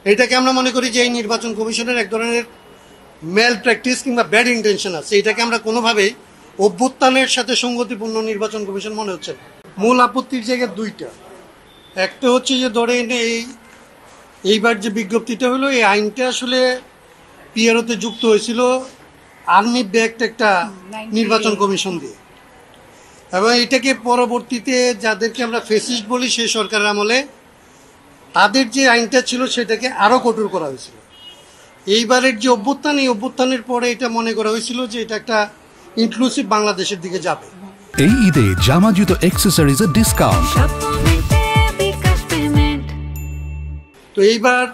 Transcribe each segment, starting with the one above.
এটাকে আমরা মনে করি যে এই নির্বাচন কমিশনের এক ধরনের মেল প্র্যাকটিস কিংবা ব্যাড ইন্টেনশন আছে। এটাকে আমরা কোনোভাবেই অভ্যুত্থানের সাথে সঙ্গতিপূর্ণ নির্বাচন কমিশন মনে হচ্ছে না। মূল আপত্তির জায়গায় দুইটা। একটা হচ্ছে যে ধরেন এইবার যে বিজ্ঞপ্তিটা হলো, এই আইনটা আসলে পিআরওতে যুক্ত হয়েছিল আর্মি ব্যাক্ট একটা নির্বাচন কমিশন দিয়ে, এবং এটাকে পরবর্তীতে যাদেরকে আমরা ফেসিস্ট বলি সেই সরকারের আমলে তাদের যে আইনটা ছিল সেটাকে আরও কঠোর করা হয়েছিল। এইবারের যে অভ্যুত্থান, এই অভ্যুত্থানের পরে এটা মনে করা হয়েছিল যে এটা একটা ইনক্লুসিভ বাংলাদেশের দিকে যাবে। এই ঈদে জামা জুতো অ্যাক্সেসরিজের ডিসকাউন্ট। তো এইবার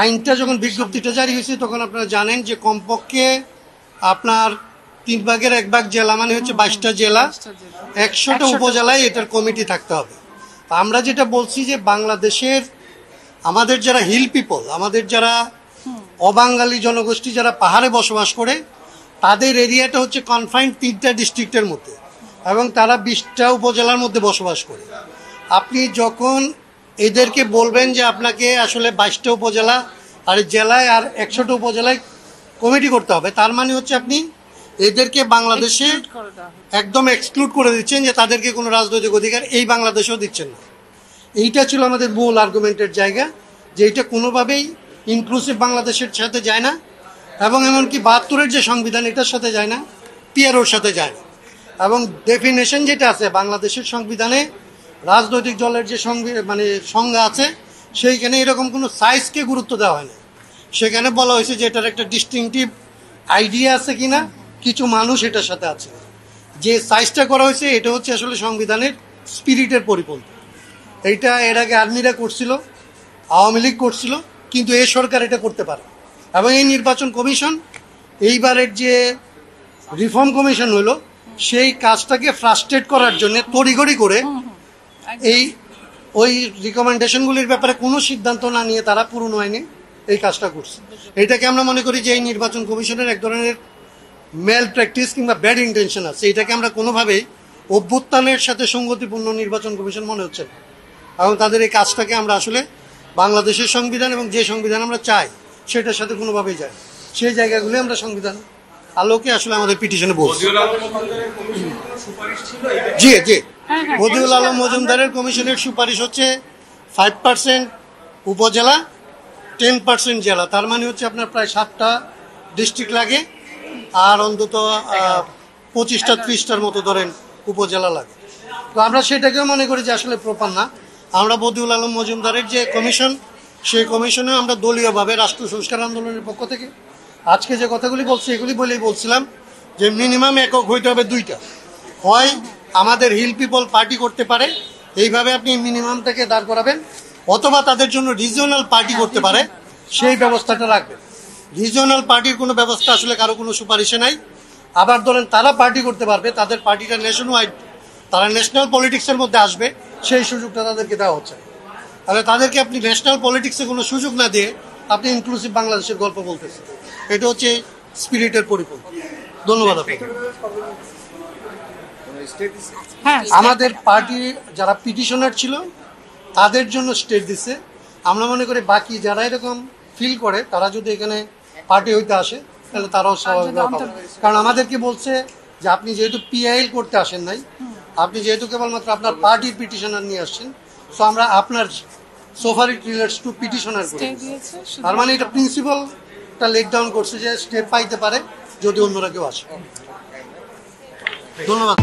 আইনটা যখন বিজ্ঞপ্তিটা জারি হয়েছে তখন আপনারা জানেন যে কমপক্ষে আপনার 1/3 জেলা মানে হচ্ছে 22টা জেলা, 100টা উপজেলায় এটার কমিটি থাকতে হবে। আমরা যেটা বলছি যে বাংলাদেশের আমাদের যারা হিল পিপল, আমাদের যারা অবাঙালি জনগোষ্ঠী যারা পাহাড়ে বসবাস করে, তাদের এরিয়াটা হচ্ছে কনফাইন্ড 3টা ডিস্ট্রিক্টের মধ্যে, এবং তারা 20টা উপজেলার মধ্যে বসবাস করে। আপনি যখন এদেরকে বলবেন যে আপনাকে আসলে 22টা উপজেলা আর জেলায় আর 100টা উপজেলায় কমিটি করতে হবে, তার মানে হচ্ছে আপনি এদেরকে বাংলাদেশে একদম এক্সক্লুড করে দিচ্ছেন, যে তাদেরকে কোনো রাজনৈতিক অধিকার এই বাংলাদেশেও দিচ্ছেন না। এইটা ছিল আমাদের মূল আর্গুমেন্টের জায়গা, যে এইটা কোনোভাবেই ইনক্লুসিভ বাংলাদেশের সাথে যায় না, এবং এমনকি 72-এর যে সংবিধান এটার সাথে যায় না, পিআরওর সাথে যায় না। এবং ডেফিনেশন যেটা আছে বাংলাদেশের সংবিধানে, রাজনৈতিক দলের যে সংজ্ঞা আছে সেইখানে এরকম কোনো সাইজকে গুরুত্ব দেওয়া হয় না। সেখানে বলা হয়েছে যে এটার একটা ডিস্টিংটিভ আইডিয়া আছে কিনা, কিছু মানুষ এটার সাথে আছে। যে সাইজটা করা হয়েছে এটা হচ্ছে আসলে সংবিধানের স্পিরিটের পরিপন্থী। এইটা এর আগে আর্মিরা করছিল, আওয়ামী লীগ করছিল, কিন্তু এই সরকার এটা করতে পারে। এবং এই নির্বাচন কমিশন এইবারের যে রিফর্ম কমিশন হলো, সেই কাজটাকে ফ্রাস্ট্রেট করার জন্য তড়িঘড়ি করে ওই রিকমেন্ডেশনগুলির ব্যাপারে কোনো সিদ্ধান্ত না নিয়ে তারা পুরনো আইনে এই কাজটা করছে। এটাকে আমরা মনে করি যে এই নির্বাচন কমিশনের এক ধরনের মেল প্র্যাকটিস কিংবা ব্যাড ইন্টেনশন আছে। এটাকে আমরা কোনোভাবেই অভ্যুত্থানের সাথে সঙ্গতিপূর্ণ নির্বাচন কমিশন মনে হচ্ছে না, এবং তাদের এই কাজটাকে আমরা আসলে বাংলাদেশের সংবিধান এবং যে সংবিধান আমরা চাই সেটার সাথে কোনোভাবেই যাই, সেই জায়গাগুলি আমরা সংবিধান আলোকে আসলে আমাদের পিটিশনে বলছি। জি জি, বদিউল আলম মজুমদারের কমিশনের সুপারিশ হচ্ছে 5% উপজেলা, 10% জেলা। তার মানে হচ্ছে আপনার প্রায় 7টা ডিস্ট্রিক্ট লাগে, আর অন্তত 25টা 30টার মতো ধরেন উপজেলা লাগে। তো আমরা সেটাকেও মনে করি যে আসলে প্রপার না। আমরা বদিউল আলম মজুমদারের যে কমিশন, সেই কমিশনে আমরা দলীয়ভাবে রাষ্ট্র সংস্কার আন্দোলনের পক্ষ থেকে আজকে যে কথাগুলি বলছি এগুলি বলেই বলছিলাম যে মিনিমাম একক হইতে হবে 2টা। হয় আমাদের হিল পিপল পার্টি করতে পারে, এইভাবে আপনি মিনিমামটাকে দাঁড় করাবেন, অথবা তাদের জন্য রিজিওনাল পার্টি করতে পারে, সেই ব্যবস্থাটা রাখবেন। রিজিওনাল পার্টির কোনো ব্যবস্থা আসলে কারো কোনো সুপারিশে নাই। আবার ধরেন তারা পার্টি করতে পারবে, তাদের পার্টিটা নেশন ওয়াইড, তারা ন্যাশনাল পলিটিক্সের মধ্যে আসবে, সেই সুযোগটা তাদেরকে দেওয়া হচ্ছে। তাহলে তাদেরকে আপনি ন্যাশনাল পলিটিক্সে কোনো সুযোগ না দিয়ে আপনি ইনক্লুসিভ বাংলাদেশের গল্প বলতেছেন, এটা হচ্ছে স্পিরিটের পরিপন্থী। ধন্যবাদ আপনাকে। আমাদের পার্টি যারা পিটিশনার ছিল তাদের জন্য স্টেট দিচ্ছে। আমরা মনে করি বাকি যারা এরকম ফিল করে তারা যদি এখানে পার্টি হইতে আসে তাহলে তারাও স্বাভাবিক, কারণ আমাদেরকে বলছে যে আপনি যেহেতু পিআইএল করতে আসেন নাই, আপনি যেহেতু কেবলমাত্র আপনার পার্টির পিটিশনার নিয়ে আসছেন, সো আমরা আপনার সোফার ইট রিলেটস টু পিটিশনার করে। তার মানে এটা প্রিন্সিপালটা লেট ডাউন করছে যে স্টেপ পাইতে পারে যদি অন্যরা কেউ আসে। ধন্যবাদ।